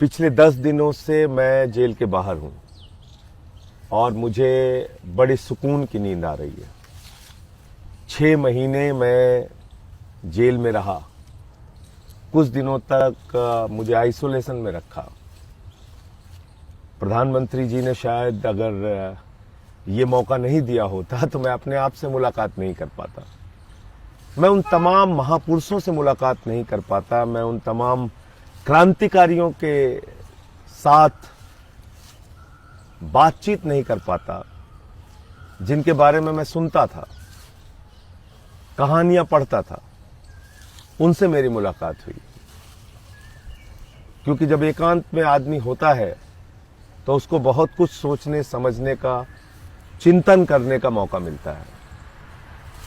पिछले 10 दिनों से मैं जेल के बाहर हूं और मुझे बड़ी सुकून की नींद आ रही है। 6 महीने मैं जेल में रहा। कुछ दिनों तक मुझे आइसोलेशन में रखा। प्रधानमंत्री जी ने शायद अगर ये मौका नहीं दिया होता तो मैं अपने आप से मुलाकात नहीं कर पाता। मैं उन तमाम महापुरुषों से मुलाकात नहीं कर पाता। मैं उन तमाम क्रांतिकारियों के साथ बातचीत नहीं कर पाता जिनके बारे में मैं सुनता था, कहानियां पढ़ता था। उनसे मेरी मुलाकात हुई, क्योंकि जब एकांत में आदमी होता है तो उसको बहुत कुछ सोचने समझने का, चिंतन करने का मौका मिलता है।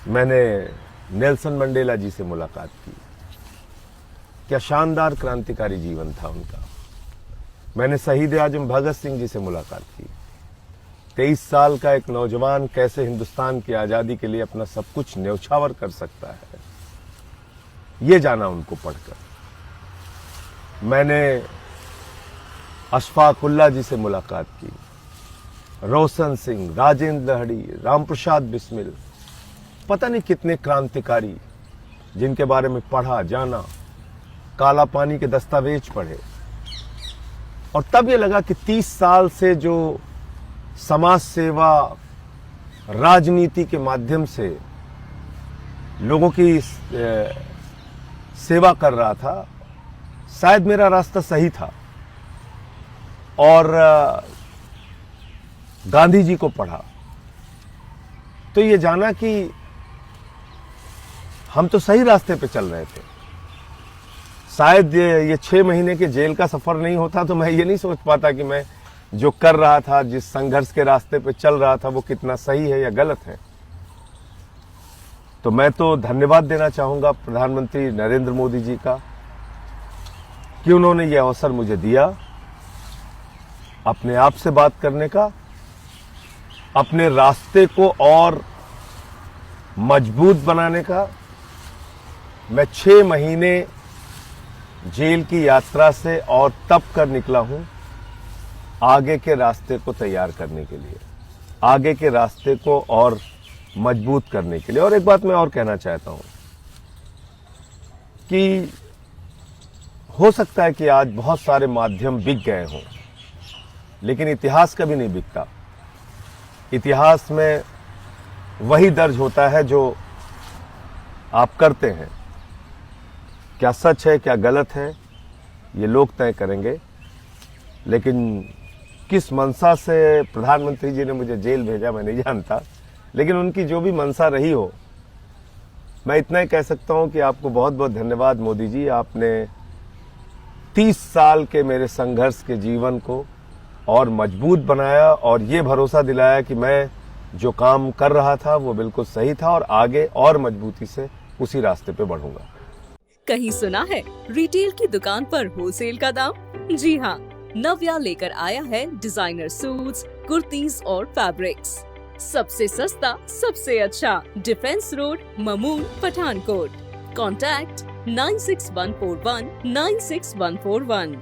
मैंने नेल्सन मंडेला जी से मुलाकात की। क्या शानदार क्रांतिकारी जीवन था उनका। मैंने शहीद आजम भगत सिंह जी से मुलाकात की। 23 साल का एक नौजवान कैसे हिंदुस्तान की आजादी के लिए अपना सब कुछ न्यौछावर कर सकता है, ये जाना उनको पढ़कर। मैंने अशफाक उल्लाह जी से मुलाकात की। रोशन सिंह, राजेंद्र लहड़ी, रामप्रसाद बिस्मिल, पता नहीं कितने क्रांतिकारी जिनके बारे में पढ़ा, जाना, काला पानी के दस्तावेज पढ़े। और तब ये लगा कि 30 साल से जो समाज सेवा, राजनीति के माध्यम से लोगों की सेवा कर रहा था, शायद मेरा रास्ता सही था। और गांधी जी को पढ़ा तो ये जाना कि हम तो सही रास्ते पे चल रहे थे। शायद ये 6 महीने के जेल का सफर नहीं होता तो मैं ये नहीं सोच पाता कि मैं जो कर रहा था, जिस संघर्ष के रास्ते पे चल रहा था, वो कितना सही है या गलत है। तो मैं तो धन्यवाद देना चाहूंगा प्रधानमंत्री नरेंद्र मोदी जी का कि उन्होंने ये अवसर मुझे दिया अपने आप से बात करने का, अपने रास्ते को और मजबूत बनाने का। मैं 6 महीने जेल की यात्रा से और तप कर निकला हूं आगे के रास्ते को तैयार करने के लिए, आगे के रास्ते को और मजबूत करने के लिए। और एक बात मैं और कहना चाहता हूं कि हो सकता है कि आज बहुत सारे माध्यम बिक गए हों, लेकिन इतिहास कभी नहीं बिकता। इतिहास में वही दर्ज होता है जो आप करते हैं। क्या सच है, क्या गलत है, ये लोग तय करेंगे। लेकिन किस मंशा से प्रधानमंत्री जी ने मुझे जेल भेजा मैं नहीं जानता, लेकिन उनकी जो भी मंशा रही हो, मैं इतना ही कह सकता हूं कि आपको बहुत बहुत धन्यवाद मोदी जी। आपने 30 साल के मेरे संघर्ष के जीवन को और मजबूत बनाया और ये भरोसा दिलाया कि मैं जो काम कर रहा था वो बिल्कुल सही था और आगे और मजबूती से उसी रास्ते पे बढ़ूंगा। कहीं सुना है रिटेल की दुकान पर होलसेल का दाम? जी हाँ, नव्या लेकर आया है डिजाइनर सूट्स, कुर्तीज और फैब्रिक्स। सबसे सस्ता, सबसे अच्छा। Defence road, Mamun, Pathankot. Contact 96141 96141।